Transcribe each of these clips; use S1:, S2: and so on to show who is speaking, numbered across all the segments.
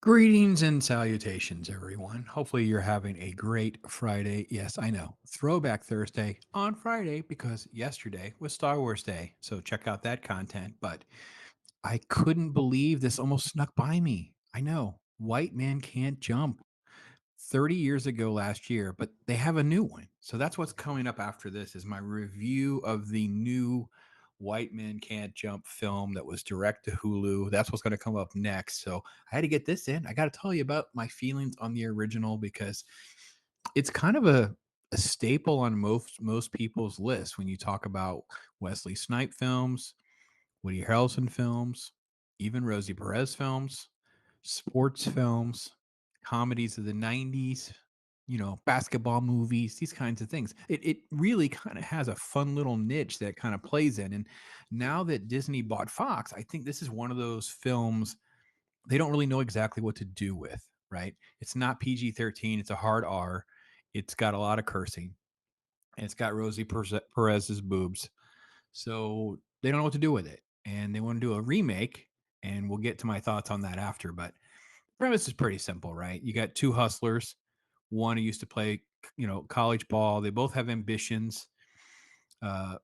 S1: Greetings and salutations, everyone. Hopefully, you're having a great Friday. Yes, I know. Throwback Thursday on Friday because yesterday was Star Wars Day. So, check out that content. But I couldn't believe this almost snuck by me. I know. White Man Can't Jump. 30 years ago last year, but they have a new one. So that's what's coming up after this is my review of the new White Men Can't Jump film that was direct to Hulu. That's what's going to come up next. So I had to get this in. I got to tell you about my feelings on the original because it's kind of a staple on most people's list when you talk about Wesley Snipe films, Woody Harrelson films, even Rosie Perez films, sports films, comedies of the 90s, basketball movies, these kinds of things. It really kind of has a fun little niche that kind of plays in. And now that Disney bought Fox, I think this is one of those films they don't really know exactly what to do with, right? It's not PG-13, it's a hard R. It's got a lot of cursing, and it's got Perez's boobs. So they don't know what to do with it. And they want to do a remake. And we'll get to my thoughts on that after. But the premise is pretty simple, right? You got two hustlers, one who used to play, college ball. They both have ambitions. Uh,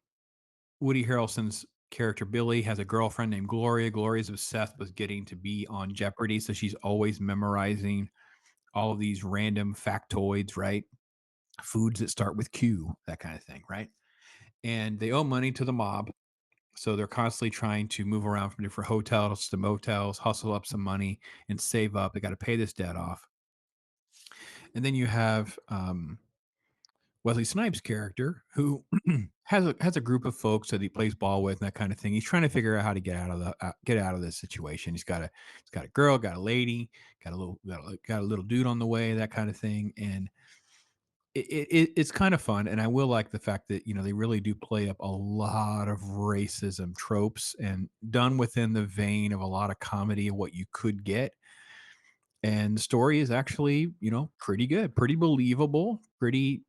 S1: Woody Harrelson's character Billy has a girlfriend named Gloria. Gloria's obsessed with getting to be on Jeopardy. So she's always memorizing all of these random factoids, right? Foods that start with Q, that kind of thing, right? And they owe money to the mob. So they're constantly trying to move around from different hotels to motels, hustle up some money and save up. They got to pay this debt off. And then you have Wesley Snipes' character who has a group of folks that he plays ball with and that kind of thing. He's trying to figure out how to get out of this situation. He's got a girl, got a lady, got a little dude on the way, that kind of thing. And it's kind of fun, and I will like the fact that they really do play up a lot of racism tropes and done within the vein of a lot of comedy of what you could get. And the story is actually pretty good, pretty believable, pretty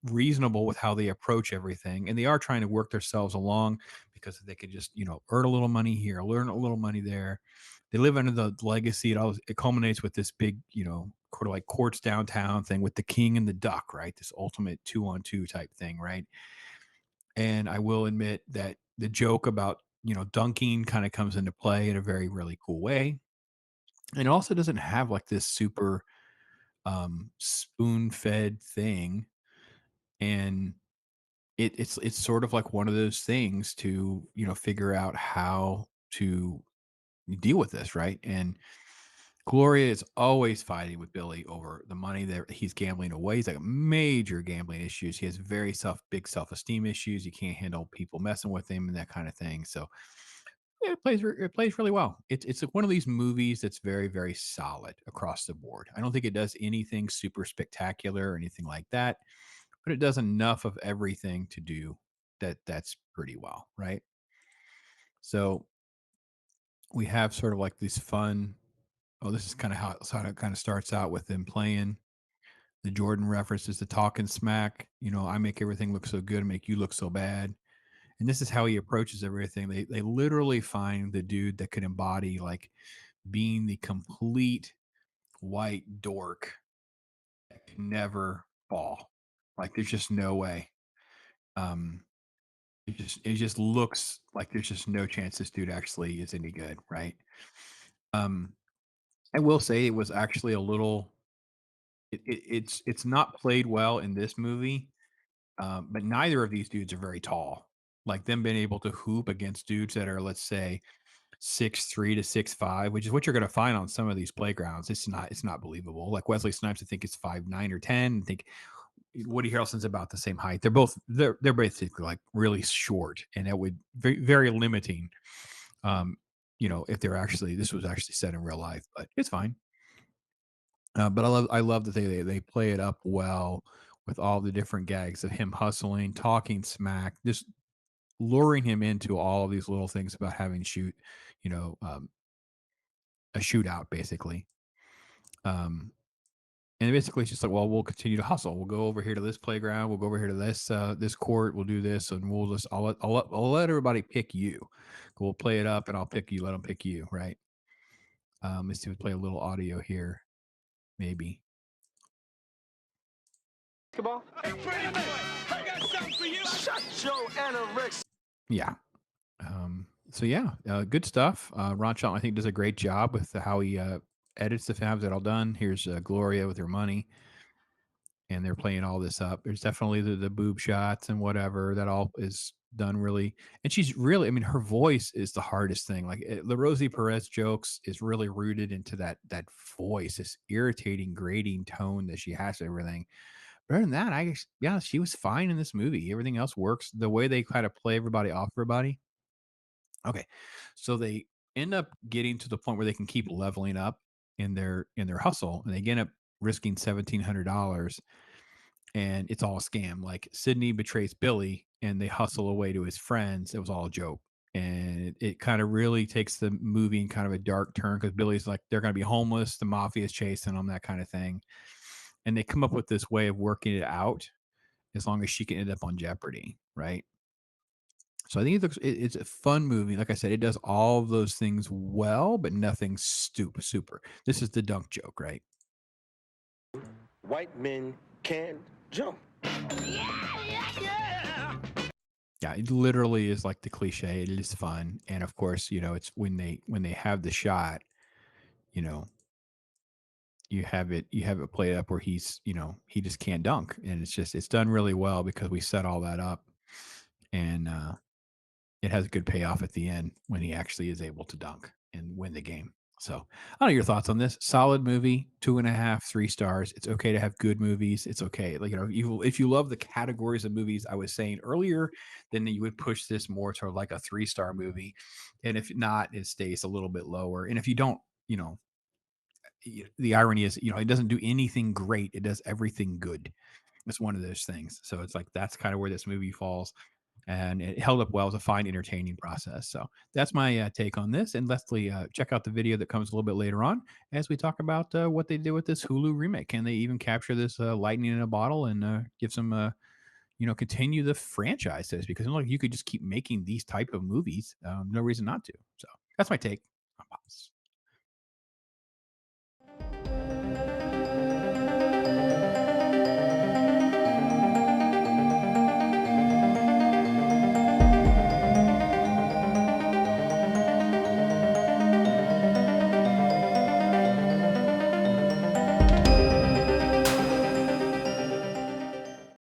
S1: reasonable with how they approach everything, and they are trying to work themselves along because they could just earn a little money here, learn a little money there. They live under the legacy. It culminates with this big sort of like courts downtown thing with the king and the duck, right? This ultimate 2-on-2 type thing, right? And I will admit that the joke about dunking kind of comes into play in a very really cool way, and it also doesn't have like this super spoon-fed thing. And it's sort of like one of those things to figure out how to deal with this, right? And Gloria is always fighting with Billy over the money that he's gambling away. He's like major gambling issues. He has very big self-esteem issues. He can't handle people messing with him and that kind of thing. So yeah, it plays really well. It's like one of these movies that's very, very solid across the board. I don't think it does anything super spectacular or anything like that, but it does enough of everything to do that's pretty well, right? So we have sort of like this fun. Oh, this is kind of how it kind of starts out with them playing. The Jordan references the talking smack. I make everything look so good, make you look so bad. And this is how he approaches everything. They literally find the dude that could embody like being the complete white dork that could never fall. Like there's just no way. Um, it just looks like there's just no chance this dude actually is any good, right? Um, I will say it was actually a little. It's not played well in this movie, but neither of these dudes are very tall. Like them being able to hoop against dudes that are, let's say, 6'3" to 6'5", which is what you're going to find on some of these playgrounds. It's not believable. Like Wesley Snipes, I think is 5'9" or 10. I think Woody Harrelson's about the same height. They're basically like really short, and it would very very limiting. Um, if they're actually this was actually set in real life, but it's fine. But I love that they play it up well with all the different gags of him hustling, talking smack, just luring him into all of these little things about having you know, um, a shootout basically. Um, and basically it's just like, well, we'll continue to hustle. We'll go over here to this playground. We'll go over here to this court. We'll do this, and I'll let everybody pick you. We'll play it up, and I'll pick you. Let them pick you, right? Let's see if we play a little audio here, maybe.
S2: Basketball? Hey, pretty boy, I got something for you. Shut your anorexia.
S1: Yeah. So yeah, good stuff. Ron Shelton, I think, does a great job with how he edits the films. That all done. Here's Gloria with her money, and they're playing all this up. There's definitely the boob shots and whatever. That all is done really, and she's really. I mean, her voice is the hardest thing. Like the Rosie Perez jokes is really rooted into that voice, this irritating, grating tone that she has to everything. But other than that, yeah, she was fine in this movie. Everything else works. The way they kind of play everybody off everybody. Okay. So they end up getting to the point where they can keep leveling up in their hustle, and they end up risking $1,700, and it's all a scam. Like Sydney betrays Billy and they hustle away to his friends. It was all a joke. And it kind of really takes the movie in kind of a dark turn because Billy's like, they're going to be homeless. The mafia is chasing them, that kind of thing. And they come up with this way of working it out as long as she can end up on Jeopardy. Right. So I think it's a fun movie. Like I said, it does all of those things well, but nothing super. This is the dunk joke, right?
S2: White men can jump.
S1: Yeah, it literally is like the cliche. It is fun, and of course, it's when they have the shot. You know, you have it played up where he just can't dunk, and it's done really well because we set all that up, and it has a good payoff at the end when he actually is able to dunk and win the game. So, I don't know your thoughts on this. Solid movie, 2.5, 3 stars. It's okay to have good movies. It's okay. Like, if you love the categories of movies I was saying earlier, then you would push this more to like a 3 star movie. And if not, it stays a little bit lower. And if you don't, you know, the irony is, it doesn't do anything great. It does everything good. It's one of those things. So it's like that's kind of where this movie falls, and it held up well. It was a fine, entertaining process. So that's my take on this. And Leslie, check out the video that comes a little bit later on as we talk about what they did with this Hulu remake. Can they even capture this lightning in a bottle and give some, continue the franchise? So to speak? Because like you could just keep making these type of movies. No reason not to. So that's my take on Pops.